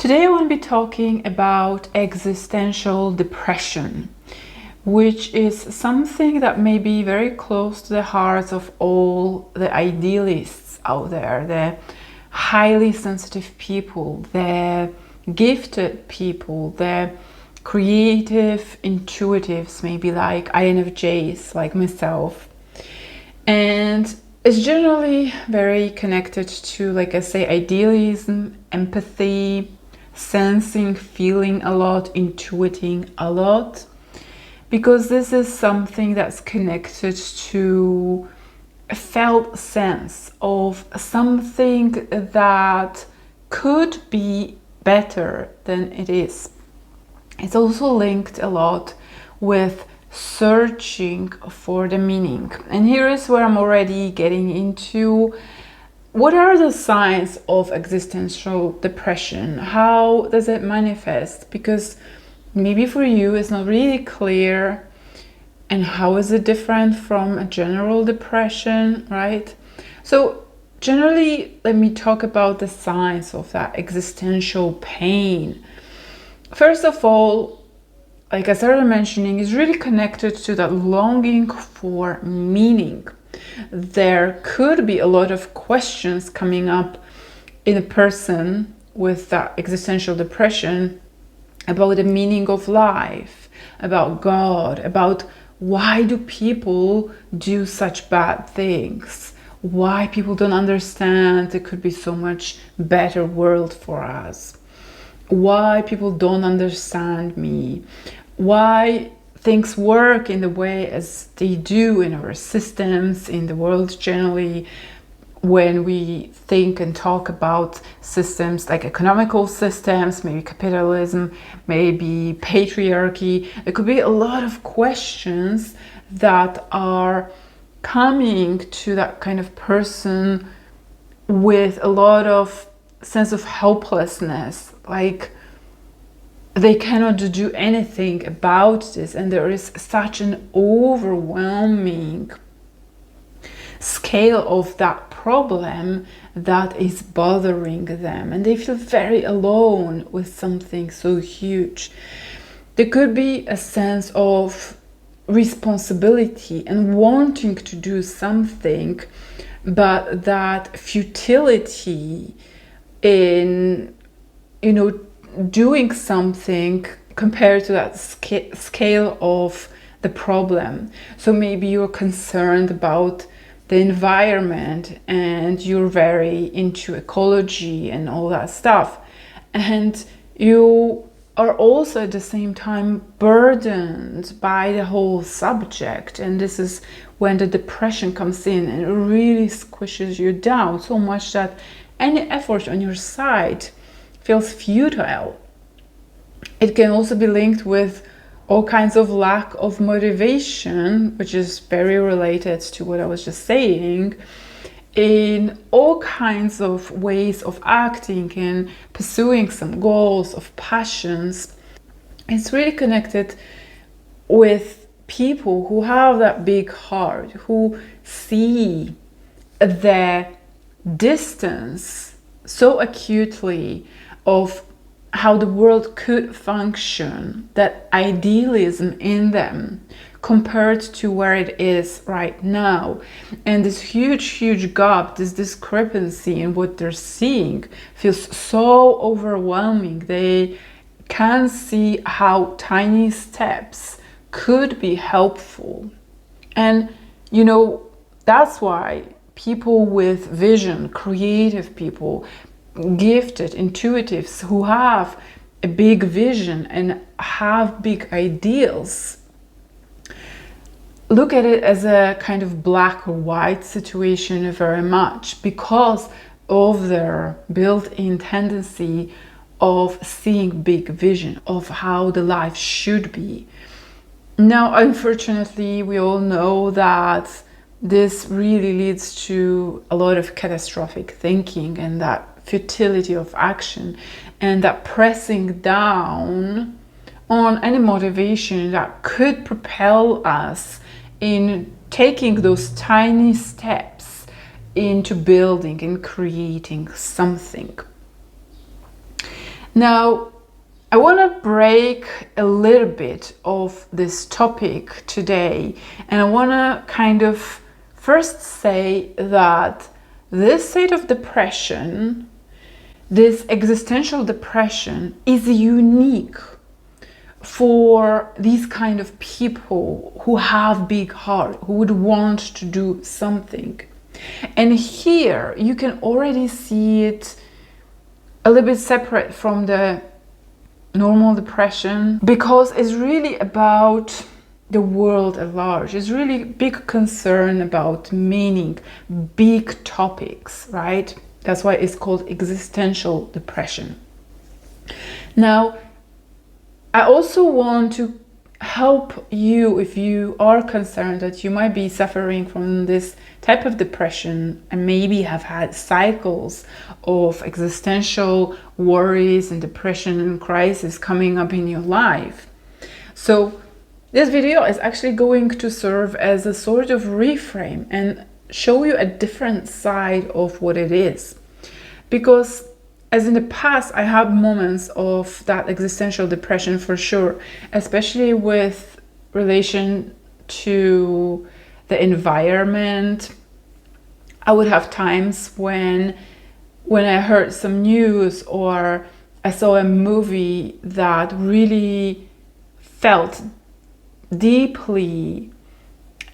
Today I want to be talking about existential depression, which is something that may be very close to the hearts of all the idealists out there, the highly sensitive people, the gifted people, the creative intuitives, maybe like INFJs, like myself. And it's generally very connected to, like I say, idealism, empathy, sensing, feeling a lot, intuiting a lot, because this is something that's connected to a felt sense of something that could be better than it is. It's also linked a lot with searching for the meaning. And here is where I'm already getting into what are the signs of existential depression? How does it manifest? Because maybe for you it's not really clear. And how is it different from a general depression, right? So generally, let me talk about the signs of that existential pain. First of all, like I started mentioning, is really connected to that longing for meaning. There could be a lot of questions coming up in a person with that existential depression about the meaning of life, about God, about why do people do such bad things? Why people don't understand there could be so much better world for us? Why people don't understand me? Why things work in the way as they do in our systems, in the world generally, when we think and talk about systems like economical systems, maybe capitalism, maybe patriarchy. There could be a lot of questions that are coming to that kind of person with a lot of sense of helplessness, like they cannot do anything about this, and there is such an overwhelming scale of that problem that is bothering them, and they feel very alone with something so huge. There could be a sense of responsibility and wanting to do something, but that futility in doing something compared to that scale of the problem. So maybe you're concerned about the environment and you're very into ecology and all that stuff, and you are also at the same time burdened by the whole subject, and this is when the depression comes in and it really squishes you down so much that any effort on your side feels futile. It can also be linked with all kinds of lack of motivation, which is very related to what I was just saying, in all kinds of ways of acting and pursuing some goals, of passions. It's really connected with people who have that big heart, who see the distance so acutely of how the world could function, that idealism in them compared to where it is right now. And this huge gap, this discrepancy in what they're seeing feels so overwhelming. They can see how tiny steps could be helpful. And that's why people with vision, creative people, gifted intuitives who have a big vision and have big ideals, look at it as a kind of black or white situation very much, because of their built-in tendency of seeing big vision of how the life should be. Now, unfortunately, we all know that this really leads to a lot of catastrophic thinking and that futility of action, and that pressing down on any motivation that could propel us in taking those tiny steps into building and creating something. Now, I want to break a little bit of this topic today, and I want to kind of first say that this state of depression, this existential depression, is unique for these kind of people who have big heart, who would want to do something. And here you can already see it a little bit separate from the normal depression, because it's really about the world at large. It's really big concern about meaning, big topics, right? That's why it's called existential depression. Now, I also want to help you if you are concerned that you might be suffering from this type of depression and maybe have had cycles of existential worries and depression and crisis coming up in your life. So this video is actually going to serve as a sort of reframe and show you a different side of what it is. Because as in the past, I had moments of that existential depression for sure, especially with relation to the environment. I would have times when I heard some news or I saw a movie that really felt deeply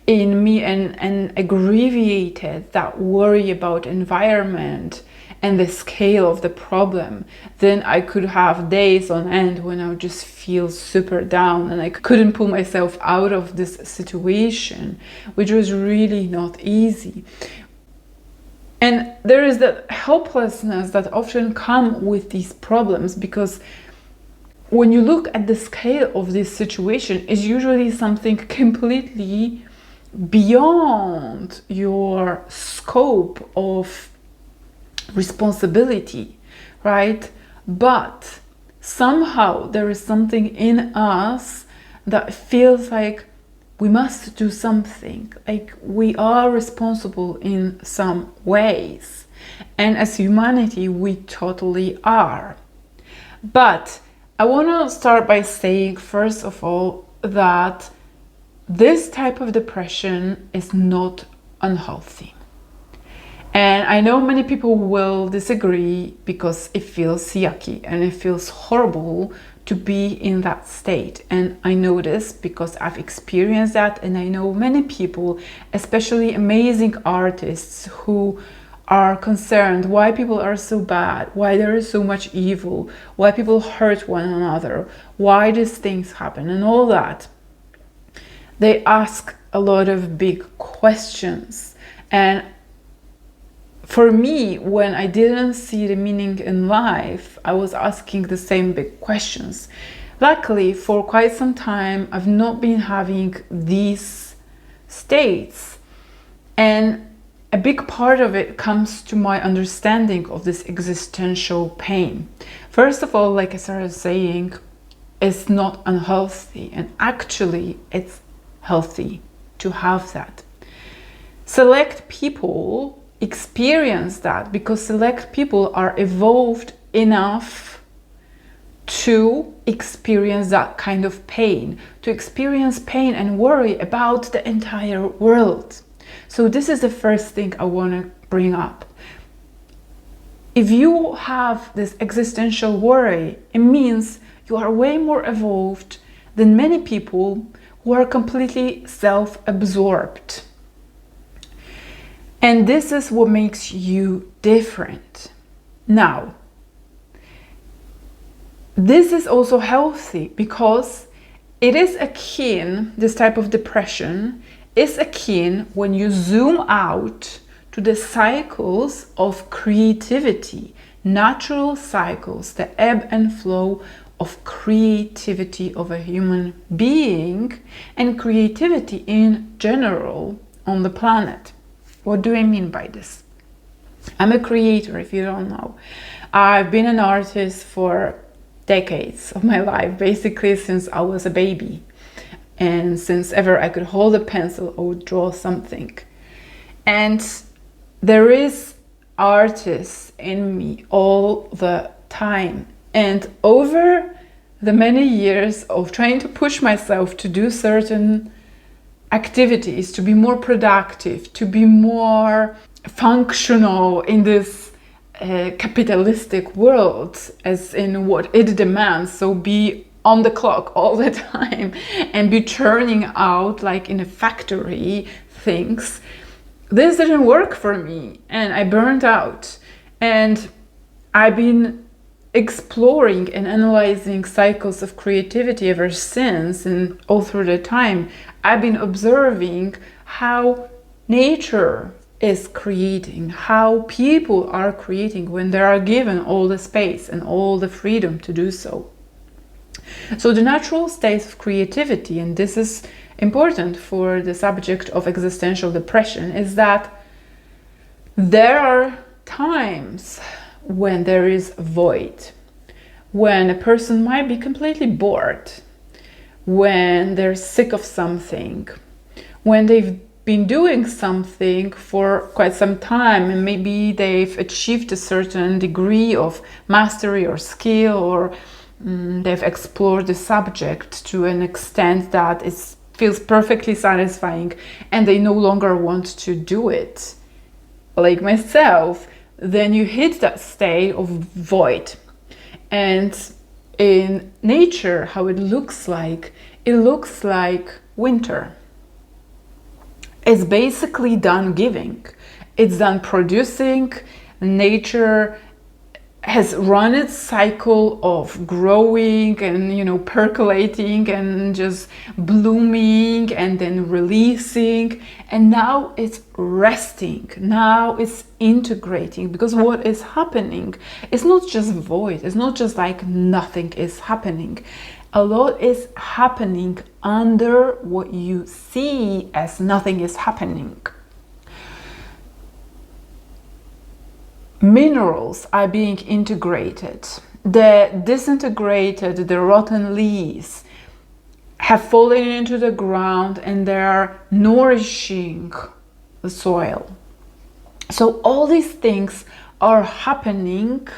in me and aggravated that worry about environment and the scale of the problem, then I could have days on end when I would just feel super down and I couldn't pull myself out of this situation, which was really not easy. And there is that helplessness that often comes with these problems, because when you look at the scale of this situation, it's usually something completely beyond your scope of responsibility, right? But somehow there is something in us that feels like we must do something, like we are responsible in some ways. And as humanity, we totally are. But I want to start by saying, first of all, that this type of depression is not unhealthy. And I know many people will disagree because it feels yucky and it feels horrible to be in that state. And I know this because I've experienced that, and I know many people, especially amazing artists, who are concerned why people are so bad, why there is so much evil, why people hurt one another, why these things happen and all that. They ask a lot of big questions. And for me, when I didn't see the meaning in life, I was asking the same big questions. Luckily, for quite some time, I've not been having these states. And a big part of it comes to my understanding of this existential pain. First of all, like I started saying, it's not unhealthy. And actually, it's healthy to have that. Select people experience that because select people are evolved enough to experience that kind of pain, to experience pain and worry about the entire world. So this is the first thing I want to bring up. If you have this existential worry, it means you are way more evolved than many people who are completely self-absorbed. And this is what makes you different. Now, this is also healthy because it is akin, this type of depression is akin when you zoom out to the cycles of creativity, natural cycles, the ebb and flow of creativity of a human being and creativity in general on the planet. What do I mean by this? I'm a creator, if you don't know. I've been an artist for decades of my life, basically since I was a baby. And since ever I could hold a pencil or draw something. And there is artists in me all the time. And over the many years of trying to push myself to do certain activities, to be more productive, to be more functional in this capitalistic world, as in what it demands, so be on the clock all the time and be churning out like in a factory things, this didn't work for me and I burned out. And I've been exploring and analyzing cycles of creativity ever since, and all through the time I've been observing how nature is creating, how people are creating when they are given all the space and all the freedom to do so. So the natural state of creativity, and this is important for the subject of existential depression, is that there are times when there is void, when a person might be completely bored, when they're sick of something, when they've been doing something for quite some time and maybe they've achieved a certain degree of mastery or skill, or they've explored the subject to an extent that it feels perfectly satisfying and they no longer want to do it, like myself. Then you hit that state of void. And in nature, how it looks like winter. It's basically done giving. It's done producing. Nature has run its cycle of growing and, percolating and just blooming and then releasing. And now it's resting. Now it's integrating, because what is happening is not just void. It's not just like nothing is happening. A lot is happening under what you see as nothing is happening. Minerals are being integrated. The disintegrated, the rotten leaves have fallen into the ground and they are nourishing the soil. So all these things are happening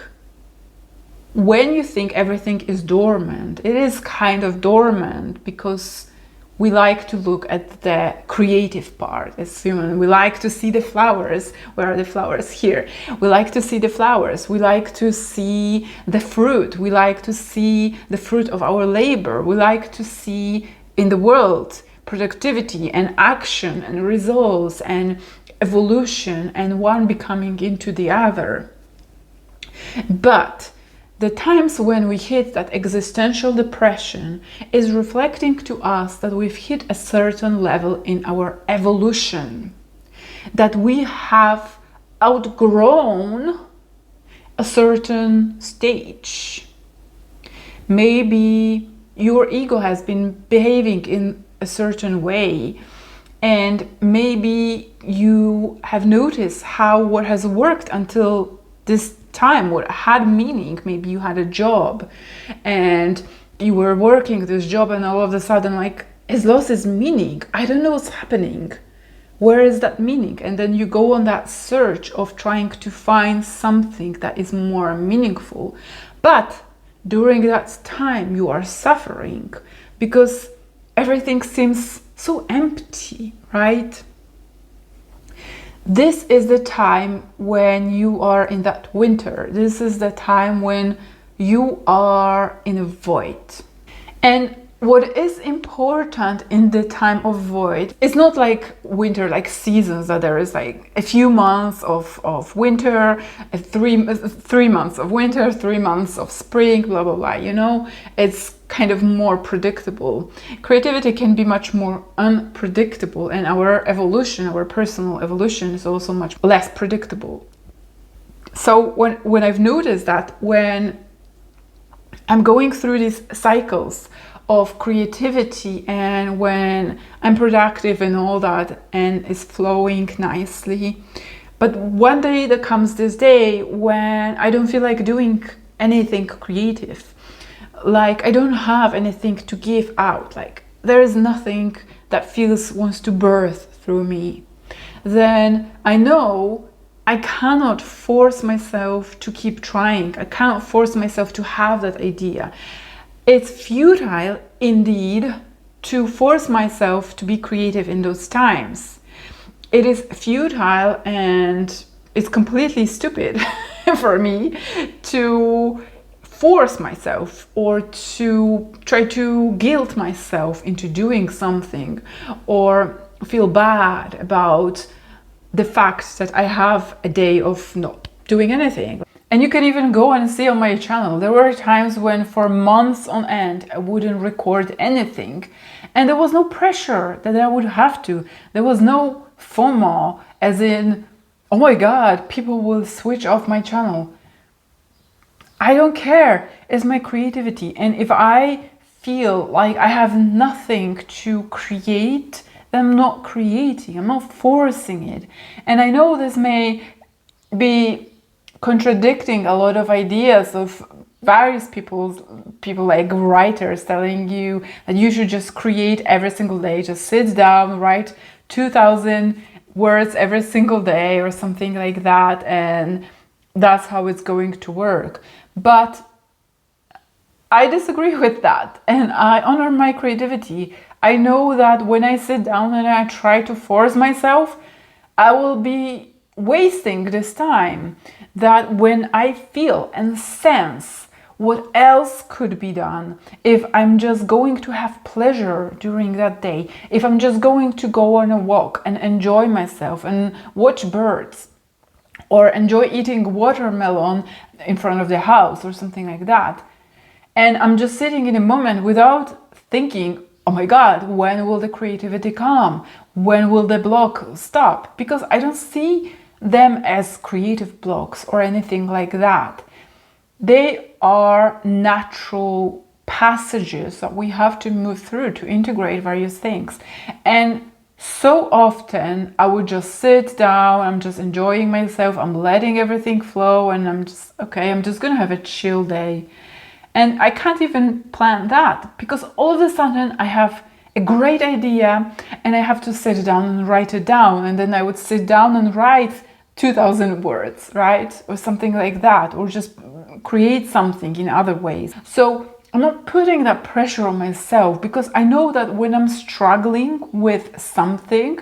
when you think everything is dormant. It is kind of dormant because we like to look at the creative part as human. We like to see the flowers. Where are the flowers? Here. We like to see the flowers. We like to see the fruit. We like to see the fruit of our labor. We like to see in the world productivity and action and results and evolution, and one becoming into the other. But the times when we hit that existential depression is reflecting to us that we've hit a certain level in our evolution, that we have outgrown a certain stage. Maybe your ego has been behaving in a certain way, and maybe you have noticed how what has worked until this time, what had meaning. Maybe you had a job and you were working this job and all of a sudden like it's lost its meaning. I don't know what's happening. Where is that meaning? And then you go on that search of trying to find something that is more meaningful. But during that time you are suffering because everything seems so empty, right? This is the time when you are in that winter. This is the time when you are in a void. And what is important in the time of void is not like winter, like seasons, that there is like a few months of winter, three months of winter, 3 months of spring, blah, blah, blah, it's kind of more predictable. Creativity can be much more unpredictable, and our evolution, our personal evolution is also much less predictable. So when I've noticed that when I'm going through these cycles of creativity and when I'm productive and all that and it's flowing nicely, but one day there comes this day when I don't feel like doing anything creative, like I don't have anything to give out, like there is nothing that wants to birth through me, then I know I cannot force myself to keep trying. I cannot force myself to have that idea. It's futile indeed to force myself to be creative in those times. It is futile and it's completely stupid for me to force myself or to try to guilt myself into doing something or feel bad about the fact that I have a day of not doing anything. And you can even go and see on my channel, there were times when for months on end I wouldn't record anything, and there was no pressure that I would have to. There was no FOMO, as in, oh my god, people will switch off my channel. I don't care. It's my creativity, and if I feel like I have nothing to create, then I'm not creating. I'm not forcing it. And I know this may be contradicting a lot of ideas of various people like writers telling you that you should just create every single day, just sit down, write 2,000 words every single day or something like that, and that's how it's going to work. But I disagree with that, and I honor my creativity. I know that when I sit down and I try to force myself, I will be wasting this time. That when I feel and sense what else could be done, if I'm just going to have pleasure during that day, if I'm just going to go on a walk and enjoy myself and watch birds, or enjoy eating watermelon in front of the house or something like that, and I'm just sitting in a moment without thinking, oh my god, when will the creativity come? When will the block stop? Because I don't see them as creative blocks or anything like that. They are natural passages that we have to move through to integrate various things. And so often I would just sit down, I'm just enjoying myself, I'm letting everything flow, and I'm just, okay, I'm just gonna have a chill day. And I can't even plan that because all of a sudden I have a great idea and I have to sit down and write it down, and then I would sit down and write 2,000 words, right? Or something like that, or just create something in other ways. So I'm not putting that pressure on myself because I know that when I'm struggling with something,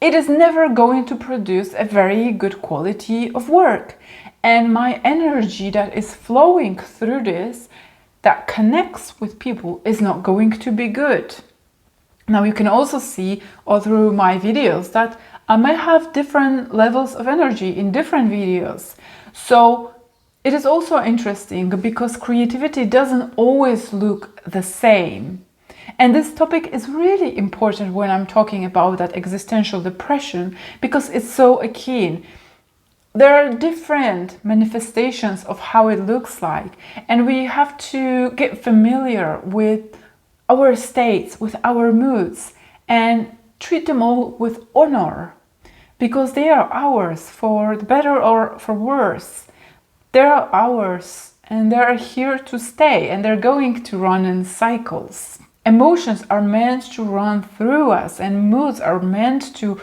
it is never going to produce a very good quality of work. And my energy that is flowing through this, that connects with people, is not going to be good. Now you can also see all through my videos that I might have different levels of energy in different videos. So it is also interesting because creativity doesn't always look the same. And this topic is really important when I'm talking about that existential depression because it's so akin. There are different manifestations of how it looks like, and we have to get familiar with our states, with our moods, and treat them all with honor because they are ours for the better or for worse. They are ours and they are here to stay, and they're going to run in cycles. Emotions are meant to run through us, and moods are meant to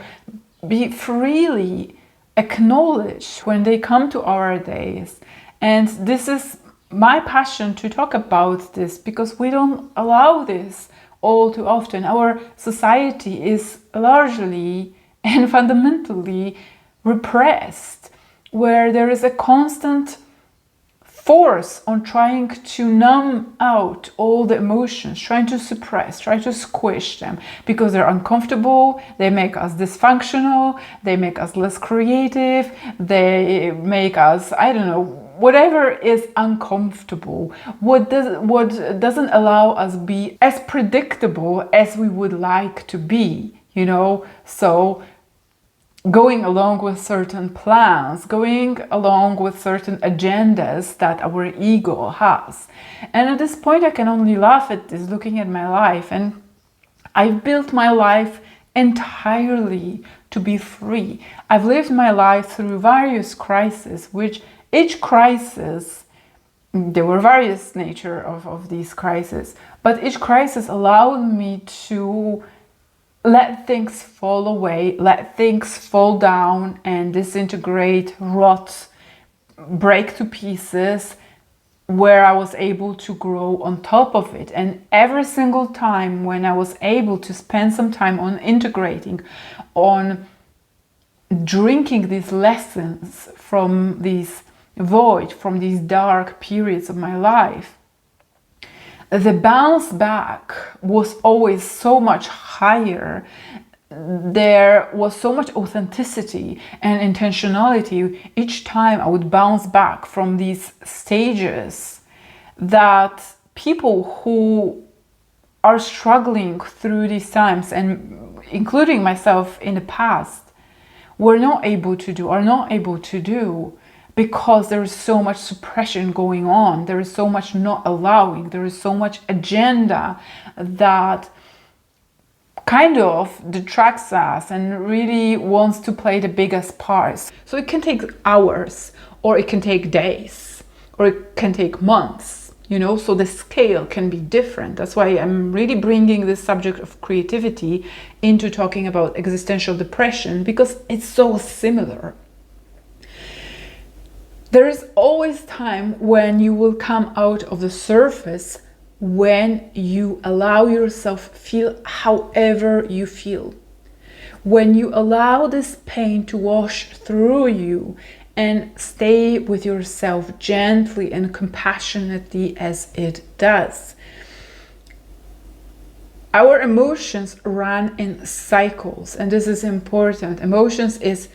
be freely acknowledged when they come to our days. And this is my passion to talk about this because we don't allow this all too often. Our society is largely and fundamentally repressed, where there is a constant force on trying to numb out all the emotions, trying to suppress, trying to squish them because they're uncomfortable, they make us dysfunctional, they make us less creative, they make us, I don't know, whatever is uncomfortable, what doesn't allow us be as predictable as we would like to be, you know. So going along with certain plans, going along with certain agendas that our ego has. And at this point I can only laugh at this, looking at my life, and I've built my life entirely to be free. I've lived my life through various crises, which each crisis, there were various nature of these crises, but each crisis allowed me to let things fall away, let things fall down and disintegrate, rot, break to pieces, where I was able to grow on top of it. And every single time when I was able to spend some time on integrating, on drinking these lessons from this void, from these dark periods of my life, the bounce back was always so much higher. There was so much authenticity and intentionality each time I would bounce back from these stages, that people who are struggling through these times, and including myself in the past, are not able to do, because there is so much suppression going on, there is so much not allowing, there is so much agenda that kind of detracts us and really wants to play the biggest parts. So it can take hours, or it can take days, or it can take months, so the scale can be different. That's why I'm really bringing this subject of creativity into talking about existential depression, because it's so similar. There is always time when you will come out of the surface, when you allow yourself feel however you feel, when you allow this pain to wash through you and stay with yourself gently and compassionately as it does. Our emotions run in cycles, and this is important. Emotions is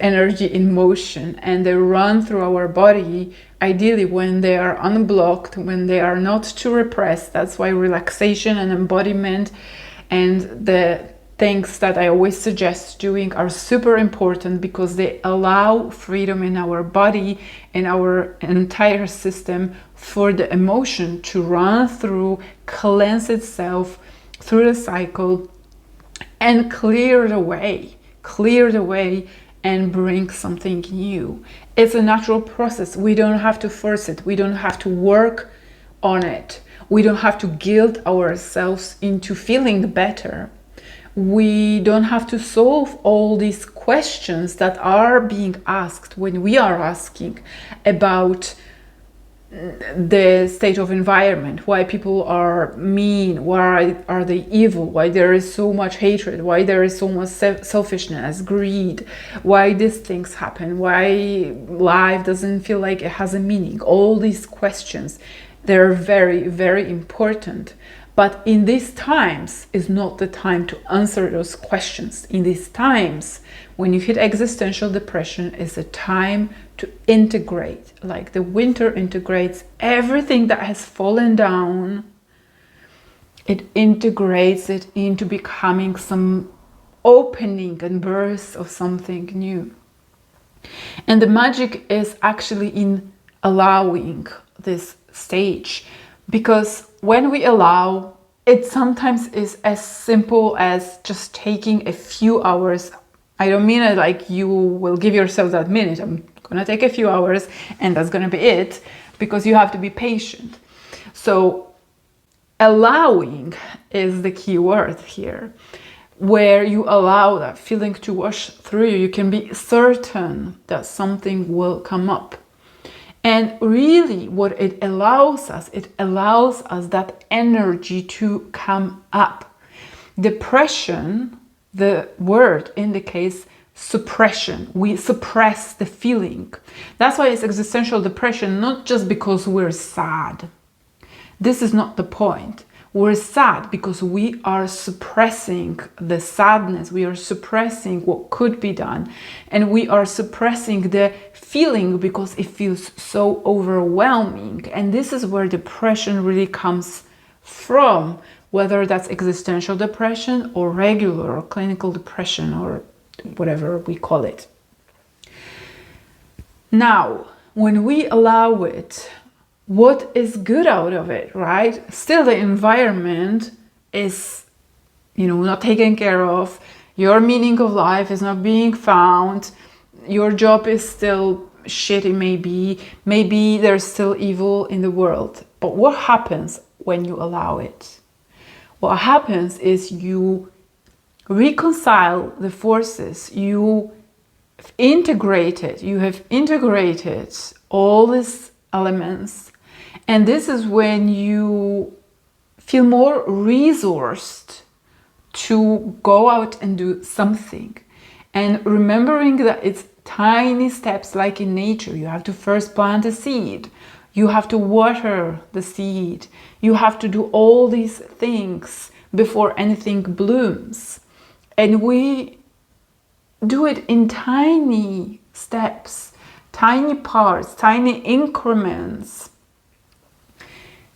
energy in motion, and they run through our body, ideally when they are unblocked, when they are not too repressed. That's why relaxation and embodiment and the things that I always suggest doing are super important, because they allow freedom in our body, in our entire system, for the emotion to run through, cleanse itself through the cycle, and clear the way and bring something new. It's a natural process. We don't have to force it. We don't have to work on it. We don't have to guilt ourselves into feeling better. We don't have to solve all these questions that are being asked when we are asking about the state of environment, why people are mean, why are they evil, why there is so much hatred, why there is so much selfishness, greed, why these things happen, why life doesn't feel like it has a meaning. All these questions, they're very, very important. But in these times is not the time to answer those questions. In these times, when you hit existential depression, is a time to integrate, like the winter integrates everything that has fallen down. It integrates it into becoming some opening and birth of something new. And the magic is actually in allowing this stage, because when we allow, it sometimes is as simple as just taking a few hours. I don't mean it like you will give yourself that minute. I'm gonna take a few hours and that's gonna be it, because you have to be patient. So allowing is the key word here, where you allow that feeling to wash through you. You can be certain that something will come up. And really what it allows us that energy to come up. Depression, the word indicates suppression. We suppress the feeling. That's why it's existential depression, not just because we're sad. This is not the point. We're sad because we are suppressing the sadness. We are suppressing what could be done. And we are suppressing the feeling because it feels so overwhelming. And this is where depression really comes from, whether that's existential depression or regular or clinical depression or whatever we call it. Now, when we allow it, what is good out of it, right? Still the environment is, not taken care of. Your meaning of life is not being found. Your job is still shitty, maybe. Maybe there's still evil in the world. But what happens when you allow it? what happens is you reconcile the forces, you have integrated all these elements, and this is when you feel more resourced to go out and do something. And remembering that it's tiny steps, like in nature. You have to first plant a seed, you have to water the seed, you have to do all these things before anything blooms. And we do it in tiny steps, tiny parts, tiny increments.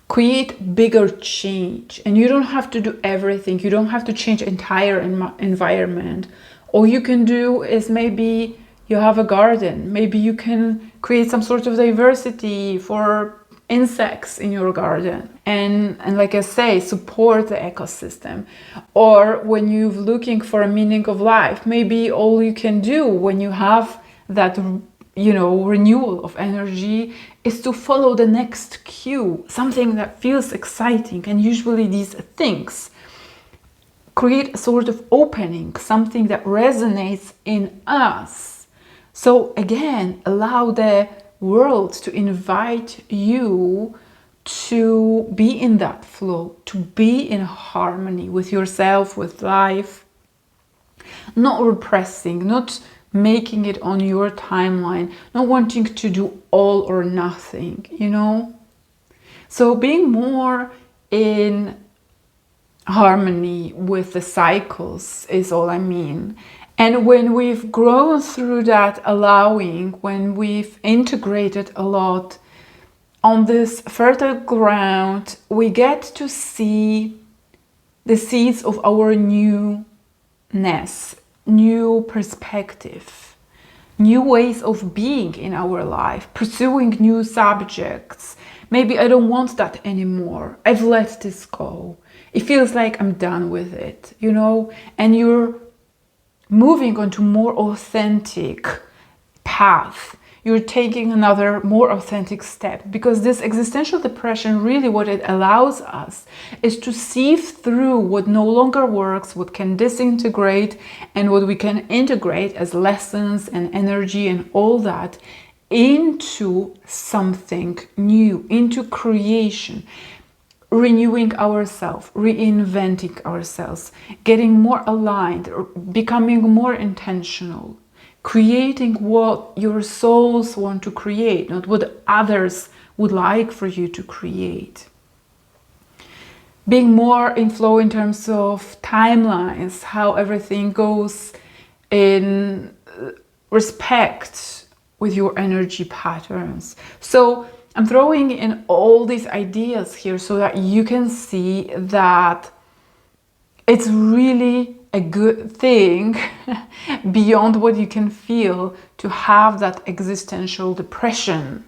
Create bigger change. And you don't have to do everything. You don't have to change entire environment. All you can do is maybe you have a garden. Maybe you can create some sort of diversity for insects in your garden. And like I say, support the ecosystem. Or when you're looking for a meaning of life, maybe all you can do when you have that, renewal of energy is to follow the next cue, something that feels exciting. And usually these things create a sort of opening, something that resonates in us. So again, allow the world to invite you to be in that flow, to be in harmony with yourself, with life, not repressing, not making it on your timeline, not wanting to do all or nothing, So being more in harmony with the cycles is all I mean. And when we've grown through that allowing, when we've integrated a lot on this fertile ground, we get to see the seeds of our newness, new perspective, new ways of being in our life, pursuing new subjects. Maybe I don't want that anymore. I've let this go. It feels like I'm done with it, and you're moving onto more authentic path. You're taking another more authentic step, because this existential depression, really what it allows us is to sieve through what no longer works, what can disintegrate, and what we can integrate as lessons and energy and all that into something new, into creation, renewing ourselves, reinventing ourselves, getting more aligned, or becoming more intentional, creating what your souls want to create, not what others would like for you to create. Being more in flow in terms of timelines, how everything goes in respect with your energy patterns. So I'm throwing in all these ideas here so that you can see that it's really a good thing beyond what you can feel to have that existential depression.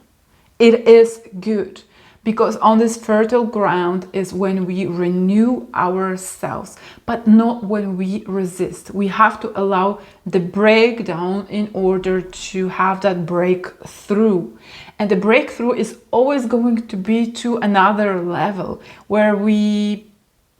It is good, because on this fertile ground is when we renew ourselves, but not when we resist. We have to allow the breakdown in order to have that breakthrough. And the breakthrough is always going to be to another level, where we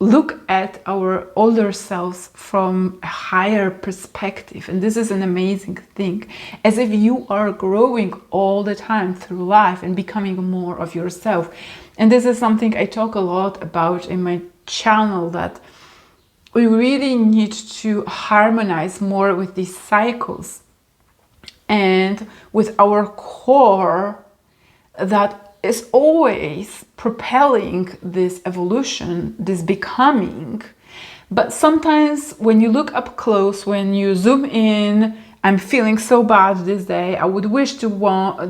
look at our older selves from a higher perspective. And this is an amazing thing, as if you are growing all the time through life and becoming more of yourself. And this is something I talk a lot about in my channel, that we really need to harmonize more with these cycles and with our core that is always propelling this evolution, this becoming. But sometimes when you look up close, when you zoom in, I'm feeling so bad this day, I would wish to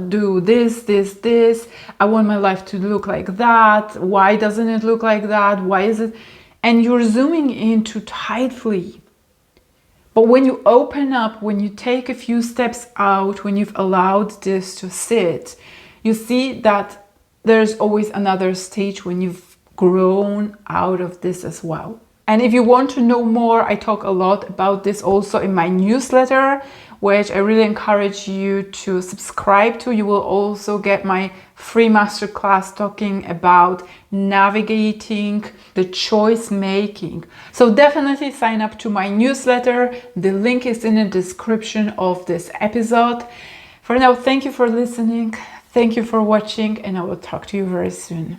do this, I want my life to look like that, why doesn't it look like that, why is it? And you're zooming in too tightly. But when you open up, when you take a few steps out, when you've allowed this to sit, you see that there's always another stage when you've grown out of this as well. And if you want to know more, I talk a lot about this also in my newsletter, which I really encourage you to subscribe to. You will also get my free masterclass talking about navigating the choice making. So definitely sign up to my newsletter. The link is in the description of this episode. For now, thank you for listening. Thank you for watching, and I will talk to you very soon.